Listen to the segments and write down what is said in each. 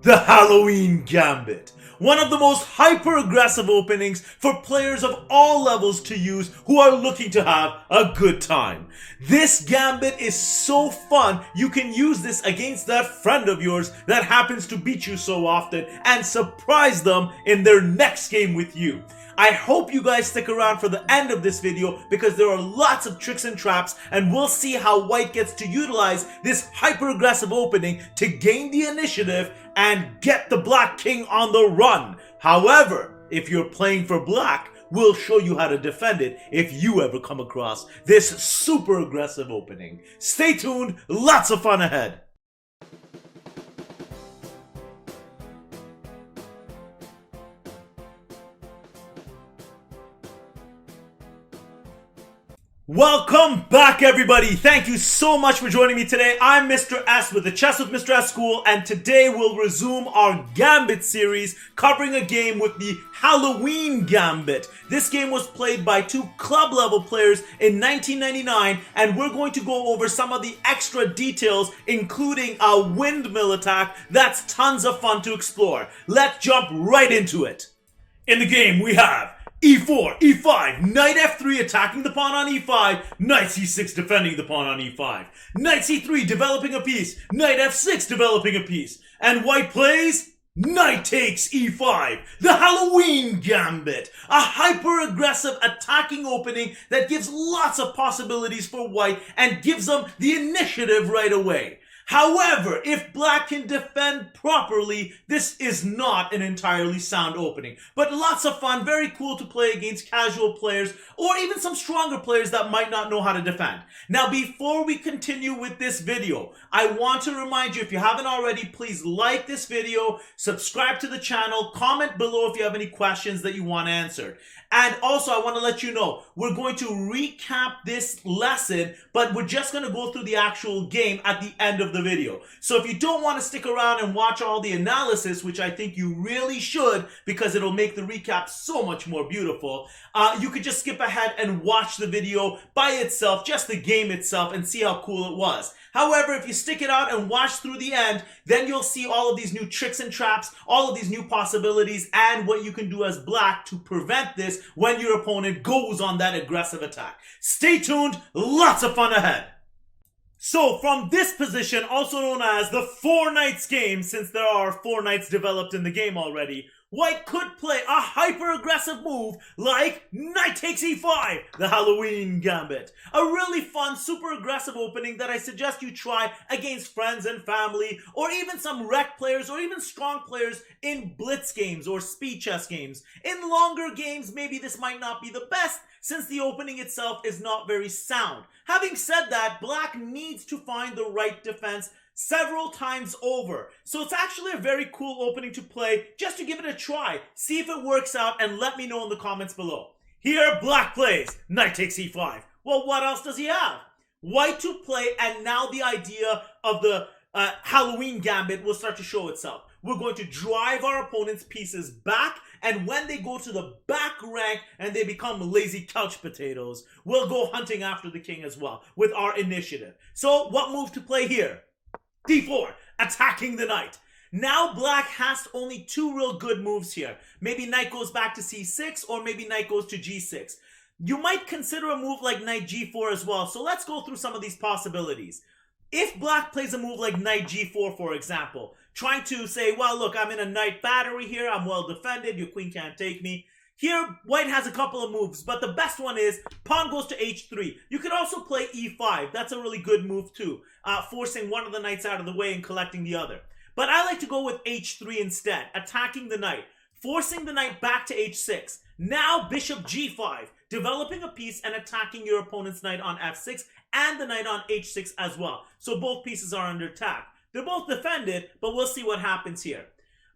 The Halloween Gambit. One of the most hyper-aggressive openings for players of all levels to use who are looking to have a good time. This gambit is so fun, you can use this against that friend of yours that happens to beat you so often and surprise them in their next game with you. I hope you guys stick around for the end of this video because there are lots of tricks and traps and we'll see how white gets to utilize this hyper-aggressive opening to gain the initiative and get the black king on the run. However, if you're playing for black, we'll show you how to defend it if you ever come across this super aggressive opening. Stay tuned, lots of fun ahead. Welcome back, everybody. Thank you so much for joining me today. I'm Mr. S with the Chess with Mr. S School, and today we'll resume our Gambit series covering a game with the Halloween Gambit. This game was played by two club level players in 1999, and we're going to go over some of the extra details, including a windmill attack that's tons of fun to explore. Let's jump right into it. In the game, we have E4, E5, Knight F3 attacking the pawn on E5, Knight C6 defending the pawn on E5, Knight C3 developing a piece, Knight F6 developing a piece, and white plays Knight takes E5, the Halloween Gambit, a hyper-aggressive attacking opening that gives lots of possibilities for white and gives them the initiative right away. However, if black can defend properly, this is not an entirely sound opening. But lots of fun, very cool to play against casual players or even some stronger players that might not know how to defend. Now, before we continue with this video, I want to remind you, if you haven't already, please like this video, subscribe to the channel, comment below if you have any questions that you want answered. And also, I want to let you know, we're going to recap this lesson, but we're just going to go through the actual game at the end of the video. So if you don't want to stick around and watch all the analysis, which I think you really should because it'll make the recap so much more beautiful, you could just skip ahead and watch the video by itself, just the game itself, and see how cool it was. However, if you stick it out and watch through the end, then you'll see all of these new tricks and traps, all of these new possibilities, and what you can do as black to prevent this when your opponent goes on that aggressive attack. Stay tuned, lots of fun ahead. So from this position, also known as the four knights game, since there are four knights developed in the game already, white could play a hyper-aggressive move like Knight takes E5, the Halloween Gambit. A really fun, super aggressive opening that I suggest you try against friends and family, or even some rec players, or even strong players in blitz games or speed chess games. In longer games, maybe this might not be the best, since the opening itself is not very sound. Having said that, black needs to find the right defense several times over. So it's actually a very cool opening to play, just to give it a try. See if it works out and let me know in the comments below. Here, black plays Knight takes E5. Well, what else does he have? White to play, and now the idea of the Halloween Gambit will start to show itself. We're going to drive our opponent's pieces back, and when they go to the back rank and they become lazy couch potatoes, we'll go hunting after the king as well with our initiative. So what move to play here? D4, attacking the knight. Now black has only two real good moves here. Maybe knight goes back to C6, or maybe knight goes to G6. You might consider a move like knight G4 as well, so let's go through some of these possibilities. If black plays a move like knight G4, for example, trying to say, well, look, I'm in a knight battery here, I'm well defended, your queen can't take me. Here, white has a couple of moves, but the best one is pawn goes to H3. You could also play E5. That's a really good move too, forcing one of the knights out of the way and collecting the other. But I like to go with H3 instead, attacking the knight, forcing the knight back to H6. Now bishop G5, developing a piece and attacking your opponent's knight on F6 and the knight on H6 as well. So both pieces are under attack. They're both defended, but we'll see what happens here.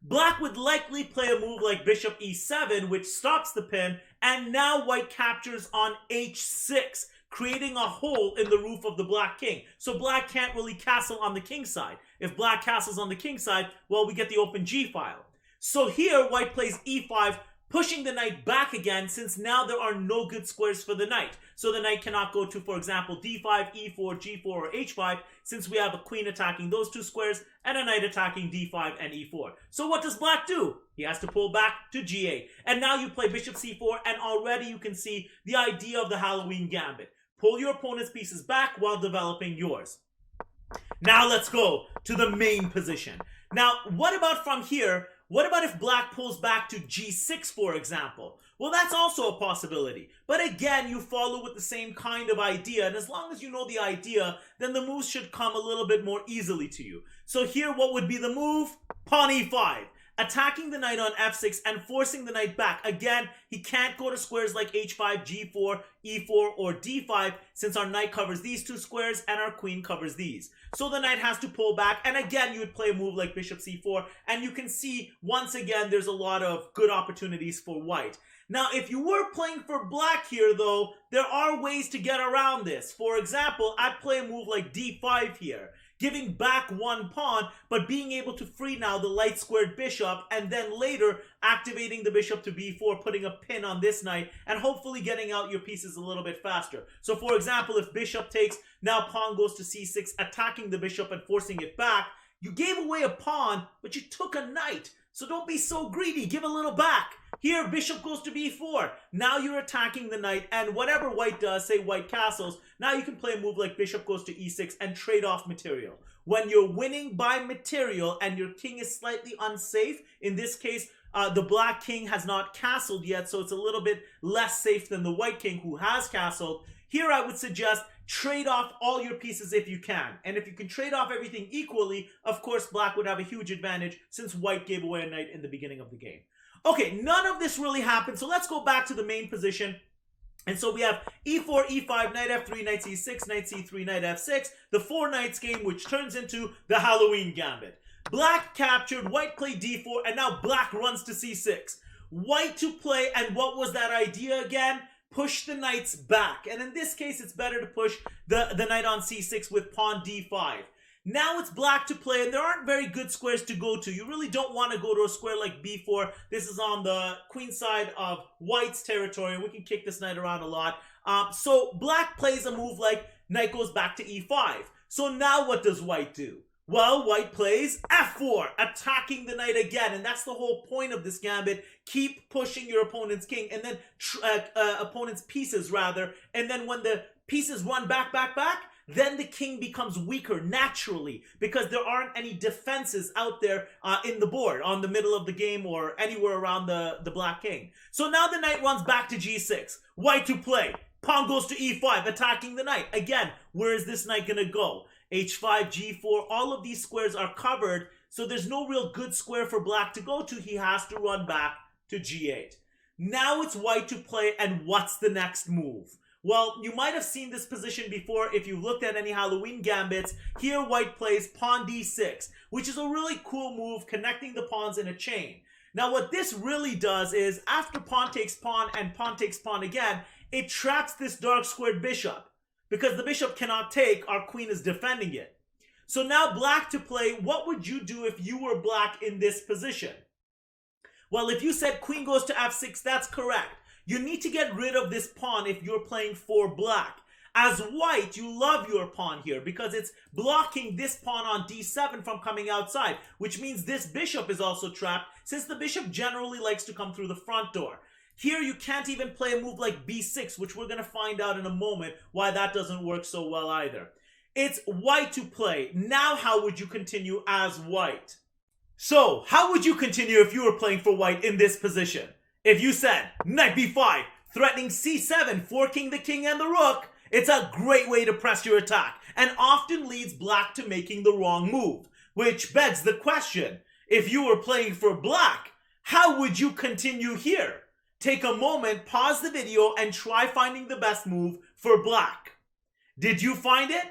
Black would likely play a move like bishop E7, which stops the pin, and now white captures on H6, creating a hole in the roof of the black king. So black can't really castle on the king side. If black castles on the king side, well, we get the open G file. So here, white plays E5, pushing the knight back again, since now there are no good squares for the knight. So the knight cannot go to, for example, D5, E4, G4, or H5, since we have a queen attacking those two squares and a knight attacking d5 and e4. So what does black do? He has to pull back to g8. And now you play bishop c4, and already you can see the idea of the Halloween Gambit. Pull your opponent's pieces back while developing yours. Now let's go to the main position. Now, what about from here? What about if black pulls back to g6, for example? Well, that's also a possibility. But again, you follow with the same kind of idea, and as long as you know the idea, then the moves should come a little bit more easily to you. So here, what would be the move? Pawn e5. Attacking the knight on f6 and forcing the knight back. Again, he can't go to squares like h5, g4, e4, or d5 since our knight covers these two squares and our queen covers these. So the knight has to pull back, and again, you would play a move like bishop c4, and you can see, once again, there's a lot of good opportunities for white. Now, if you were playing for black here, though, there are ways to get around this. For example, I'd play a move like d5 here, giving back one pawn, but being able to free now the light squared bishop, and then later activating the bishop to b4, putting a pin on this knight, and hopefully getting out your pieces a little bit faster. So for example, if bishop takes, now pawn goes to c6, attacking the bishop and forcing it back. You gave away a pawn, but you took a knight. So don't be so greedy, give a little back. Here, bishop goes to b4. Now you're attacking the knight, and whatever white does, say white castles, now you can play a move like bishop goes to e6 and trade off material. When you're winning by material and your king is slightly unsafe, in this case, the black king has not castled yet, so it's a little bit less safe than the white king who has castled. Here I would suggest trade off all your pieces if you can. And if you can trade off everything equally, of course black would have a huge advantage since white gave away a knight in the beginning of the game. Okay, none of this really happened, so let's go back to the main position. And so we have e4, e5, knight f3, knight c6, knight c3, knight f6, the four knights game, which turns into the Halloween Gambit. Black captured, white played d4, and now black runs to c6. White to play, and what was that idea again? Push the knights back. And in this case, it's better to push the knight on c6 with pawn d5. Now it's black to play, and there aren't very good squares to go to. You really don't want to go to a square like b4. This is on the queen side of white's territory, and we can kick this knight around a lot. So black plays a move like knight goes back to e5. So now what does white do? Well, white plays f4, attacking the knight again, and that's the whole point of this gambit. Keep pushing your opponent's king, and then opponent's pieces rather, and then when the pieces run back, then the king becomes weaker naturally because there aren't any defenses out there in the board, on the middle of the game or anywhere around the black king. So now the knight runs back to g6. White to play. Pawn goes to e5, attacking the knight. Again, where is this knight going to go? h5, g4, all of these squares are covered, so there's no real good square for black to go to. He has to run back to g8. Now it's white to play, and what's the next move? Well, you might have seen this position before if you've looked at any Halloween Gambits. Here white plays pawn d6, which is a really cool move, connecting the pawns in a chain. Now what this really does is, after pawn takes pawn and pawn takes pawn again, it traps this dark squared bishop. Because the bishop cannot take, our queen is defending it. So now black to play, what would you do if you were black in this position? Well, if you said queen goes to f6, that's correct. You need to get rid of this pawn if you're playing for black. As white, you love your pawn here because it's blocking this pawn on d7 from coming outside, which means this bishop is also trapped since the bishop generally likes to come through the front door. Here you can't even play a move like b6, which we're going to find out in a moment why that doesn't work so well either. It's white to play. Now how would you continue as white? So, how would you continue if you were playing for white in this position? If you said knight b5, threatening c7, forking the king and the rook, it's a great way to press your attack and often leads black to making the wrong move. Which begs the question, if you were playing for black, how would you continue here? Take a moment, pause the video, and try finding the best move for black. Did you find it?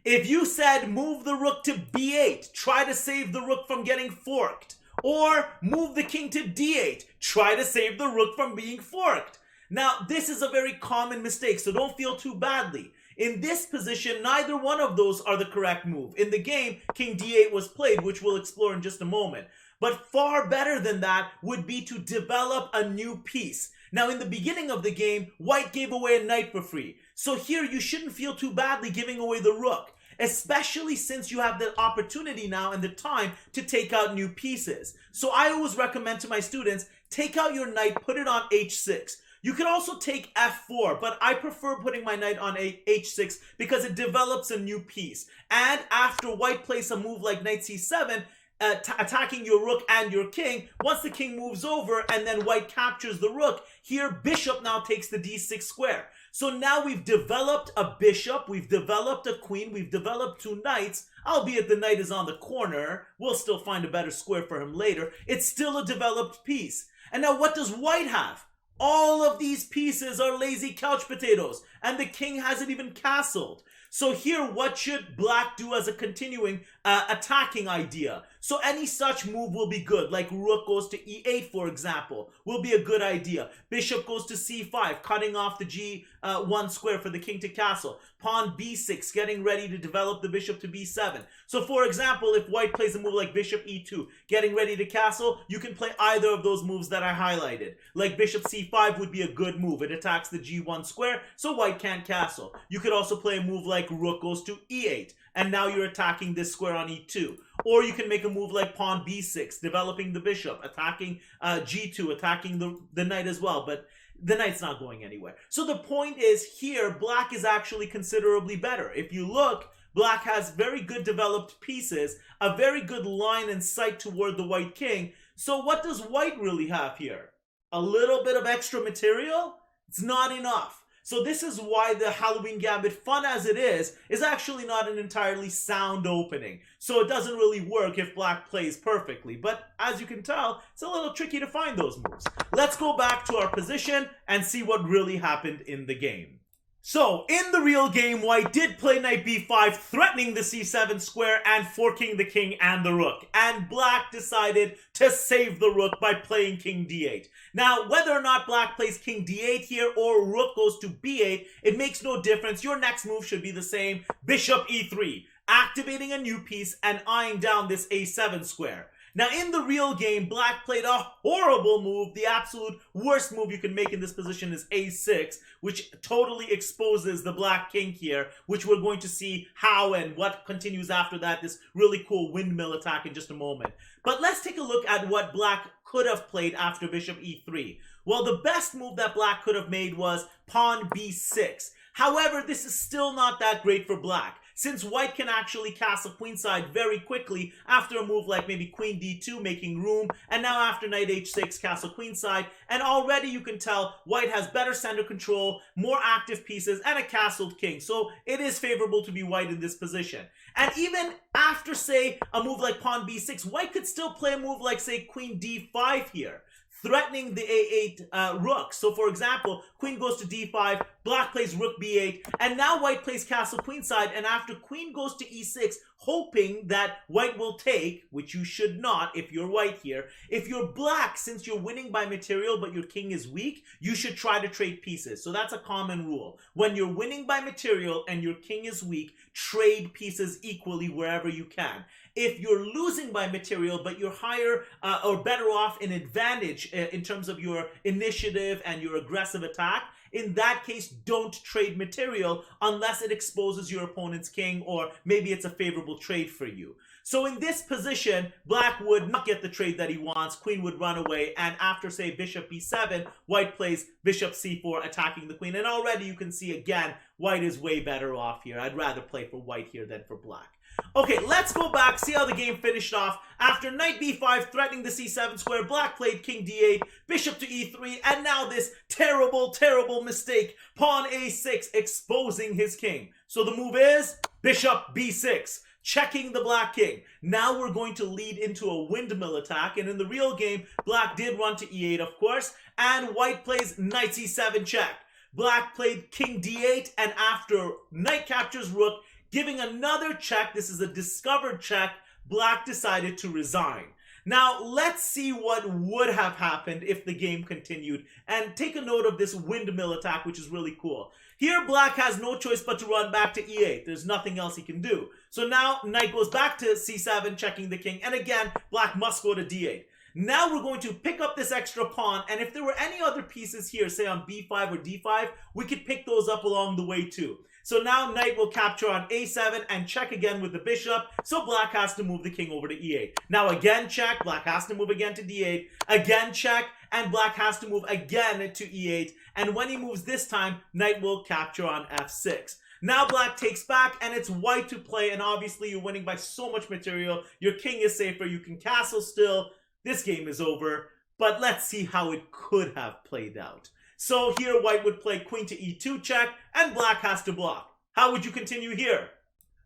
If you said move the rook to b8, try to save the rook from getting forked. Or move the king to d8, try to save the rook from being forked. Now, this is a very common mistake, so don't feel too badly. In this position, neither one of those are the correct move. In the game, king d8 was played, which we'll explore in just a moment. But far better than that would be to develop a new piece. Now, in the beginning of the game, white gave away a knight for free. So here, you shouldn't feel too badly giving away the rook. especially since you have the opportunity now and the time to take out new pieces. So I always recommend to my students, take out your knight, put it on h6. You could also take f4, but I prefer putting my knight on h6 because it develops a new piece. And after white plays a move like knight c7, attacking your rook and your king, once the king moves over and then white captures the rook, here bishop now takes the d6 square. So now we've developed a bishop, we've developed a queen, we've developed two knights, albeit the knight is on the corner. We'll still find a better square for him later. It's still a developed piece. And now what does white have? All of these pieces are lazy couch potatoes, and the king hasn't even castled. So here, what should black do as a continuing attacking idea? So any such move will be good, like rook goes to e8, for example, will be a good idea. Bishop goes to c5, cutting off the g1 square for the king to castle. Pawn b6, getting ready to develop the bishop to b7. So for example, if white plays a move like bishop e2, getting ready to castle, you can play either of those moves that I highlighted. Like bishop c5 would be a good move. It attacks the g1 square, so white can't castle. You could also play a move like rook goes to e8, and now you're attacking this square on e2. Or you can make a move like pawn b6, developing the bishop, attacking g2, attacking the knight as well, but the knight's not going anywhere. So the point is here, black is actually considerably better. If you look, black has very good developed pieces, a very good line and sight toward the white king. So what does white really have here? A little bit of extra material? It's not enough. So this is why the Halloween Gambit, fun as it is actually not an entirely sound opening. So it doesn't really work if black plays perfectly. But as you can tell, it's a little tricky to find those moves. Let's go back to our position and see what really happened in the game. So, in the real game, white did play knight b5, threatening the c7 square and forking the king and the rook. And black decided to save the rook by playing king d8. Now, whether or not black plays king d8 here or rook goes to b8, it makes no difference. Your next move should be the same, bishop e3, activating a new piece and eyeing down this a7 square. Now, in the real game, black played a horrible move. The absolute worst move you can make in this position is a6, which totally exposes the black king here, which we're going to see how and what continues after that, this really cool windmill attack in just a moment. But let's take a look at what black could have played after bishop e3. Well, the best move that black could have made was pawn b6. However, this is still not that great for black, since white can actually castle queenside very quickly after a move like maybe queen d2, making room, and now after knight h6, castle queenside, and already you can tell white has better center control, more active pieces, and a castled king, so it is favorable to be white in this position. And even after, say, a move like pawn b6, white could still play a move like, say, queen d5 here, threatening the a8 rook. So for example, queen goes to d5, black plays rook b8, and now white plays castle queenside, and after queen goes to e6, hoping that white will take, which you should not if you're white here. If you're black, since you're winning by material but your king is weak, you should try to trade pieces. So that's a common rule. When you're winning by material and your king is weak, trade pieces equally wherever you can. If you're losing by material, but you're higher or better off in advantage in terms of your initiative and your aggressive attack, in that case, don't trade material unless it exposes your opponent's king or maybe it's a favorable trade for you. So in this position, black would not get the trade that he wants, queen would run away, and after, say, bishop b7, white plays bishop c4, attacking the queen. And already you can see, again, white is way better off here. I'd rather play for white here than for black. Okay, let's go back, see how the game finished off. After knight b5, threatening the c7 square, black played king d8, bishop to e3, and now this terrible, terrible mistake, pawn a6, exposing his king. So the move is bishop b6, checking the black king. Now we're going to lead into a windmill attack, and in the real game, black did run to e8, of course, and white plays knight c7 check. Black played king d8, and after knight captures rook, giving another check, this is a discovered check, black decided to resign. Now, let's see what would have happened if the game continued, and take a note of this windmill attack, which is really cool. Here, black has no choice but to run back to e8. There's nothing else he can do. So now, knight goes back to c7, checking the king, and again, black must go to d8. Now we're going to pick up this extra pawn, and if there were any other pieces here, say on b5 or d5, we could pick those up along the way too. So now knight will capture on a7 and check again with the bishop, so black has to move the king over to e8. Now again check, black has to move again to d8, again check, and black has to move again to e8, and when he moves this time, knight will capture on f6. Now black takes back, and it's white to play, and obviously you're winning by so much material. Your king is safer, you can castle still. This game is over, but let's see how it could have played out. So here white would play queen to e2 check, and black has to block. How would you continue here?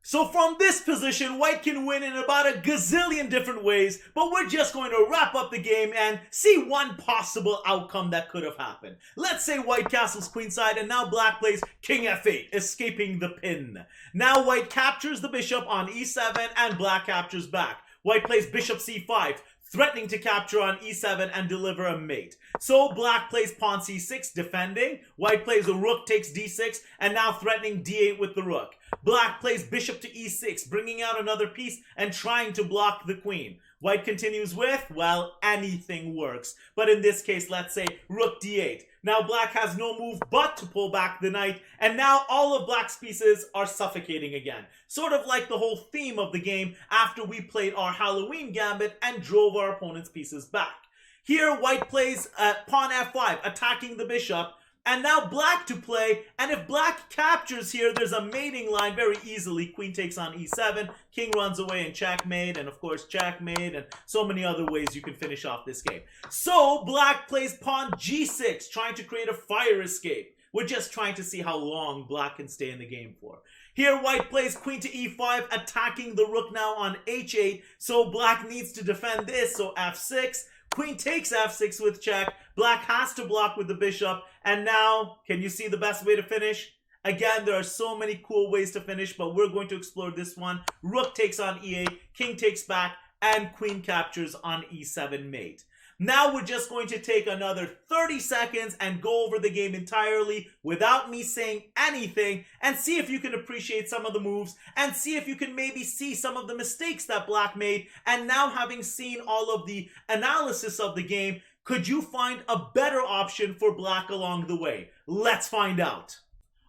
So from this position, white can win in about a gazillion different ways, but we're just going to wrap up the game and see one possible outcome that could have happened. Let's say white castles queenside, and now black plays king f8, escaping the pin. Now white captures the bishop on e7, and black captures back. White plays bishop c5, threatening to capture on e7 and deliver a mate. So black plays pawn c6, defending. White plays a rook takes d6, and now threatening d8 with the rook. Black plays bishop to e6, bringing out another piece and trying to block the queen. White continues with, well, anything works. But in this case, let's say rook d8. Now black has no move but to pull back the knight, and now all of black's pieces are suffocating again. Sort of like the whole theme of the game after we played our Halloween Gambit and drove our opponent's pieces back. Here white plays pawn f5, attacking the bishop, and now black to play, and if black captures here, there's a mating line very easily. Queen takes on e7, king runs away and checkmate, and of course checkmate, and so many other ways you can finish off this game. So black plays pawn g6, trying to create a fire escape. We're just trying to see how long black can stay in the game for. Here white plays queen to e5, attacking the rook now on h8, so black needs to defend this, so f6. Queen takes f6 with check, black has to block with the bishop, and now, can you see the best way to finish? Again, there are so many cool ways to finish, but we're going to explore this one. Rook takes on e8, king takes back, and queen captures on e7 mate. Now we're just going to take another 30 seconds and go over the game entirely without me saying anything and see if you can appreciate some of the moves and see if you can maybe see some of the mistakes that black made. And now having seen all of the analysis of the game, could you find a better option for black along the way? Let's find out.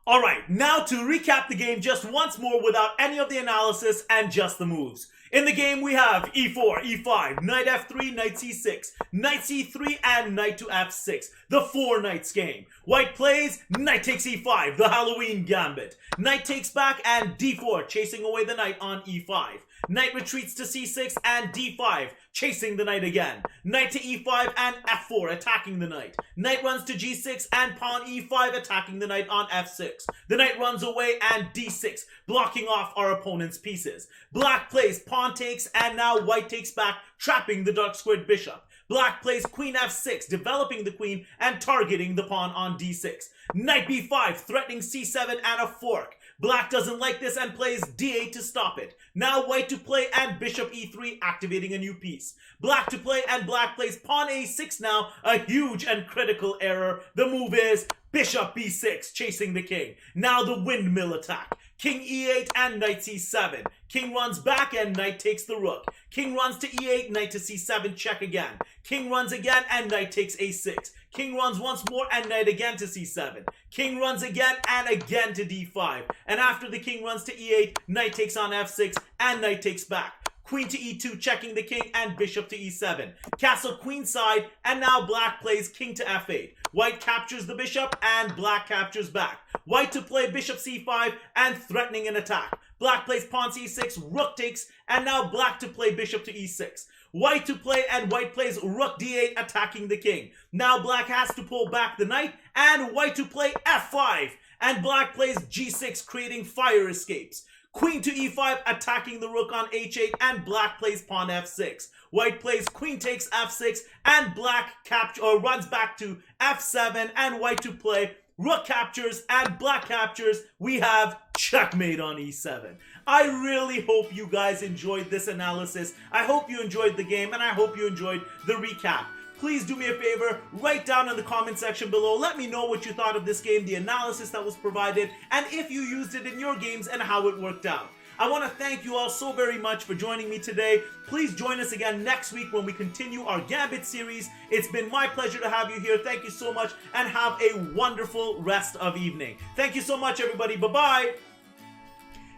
Alright, now to recap the game just once more without any of the analysis and just the moves. In the game we have e4, e5, knight f3, knight c6, knight c3, and knight to f6. The 4 knights game. White plays knight takes e5, the Halloween Gambit. Knight takes back and d4, chasing away the knight on e5. Knight retreats to c6 and d5, chasing the knight again. Knight to e5 and f4, attacking the knight. Knight runs to g6 and pawn e5, attacking the knight on f6. The knight runs away and d6, blocking off our opponent's pieces. Black plays pawn takes, and now white takes back, trapping the dark squared bishop. Black plays queen f6, developing the queen and targeting the pawn on d6. Knight b5, threatening c7 and a fork. Black doesn't like this and plays d8 to stop it. Now white to play and bishop e3, activating a new piece. Black to play and black plays pawn a6 now, a huge and critical error. The move is bishop b6, chasing the king. Now the windmill attack. King e8 and knight c7. King runs back and knight takes the rook. King runs to e8, knight to c7, check again. King runs again and knight takes a6. King runs once more and knight again to c7. King runs again and again to d5. And after the king runs to e8, knight takes on f6 and knight takes back. Queen to e2, checking the king, and bishop to e7. Castle queenside, and now black plays king to f8. White captures the bishop, and black captures back. White to play bishop c5, and threatening an attack. Black plays pawn c6, rook takes, and now black to play bishop to e6. White to play, and white plays rook d8, attacking the king. Now black has to pull back the knight, and white to play f5. And black plays g6, creating fire escapes. Queen to e5, attacking the rook on h8, and black plays pawn f6. White plays queen takes f6, and black runs back to f7, and white to play rook captures, and black captures. We have checkmate on e7. I really hope you guys enjoyed this analysis. I hope you enjoyed the game, and I hope you enjoyed the recap. Please do me a favor, write down in the comment section below, let me know what you thought of this game, the analysis that was provided, and if you used it in your games and how it worked out. I want to thank you all so very much for joining me today. Please join us again next week when we continue our Gambit series. It's been my pleasure to have you here. Thank you so much, and have a wonderful rest of evening. Thank you so much, everybody. Bye-bye.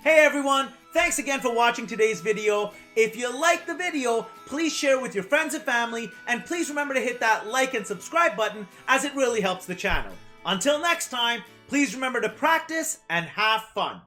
Hey everyone, thanks again for watching today's video. If you liked the video, please share with your friends and family, and please remember to hit that like and subscribe button, as it really helps the channel. Until next time, please remember to practice and have fun.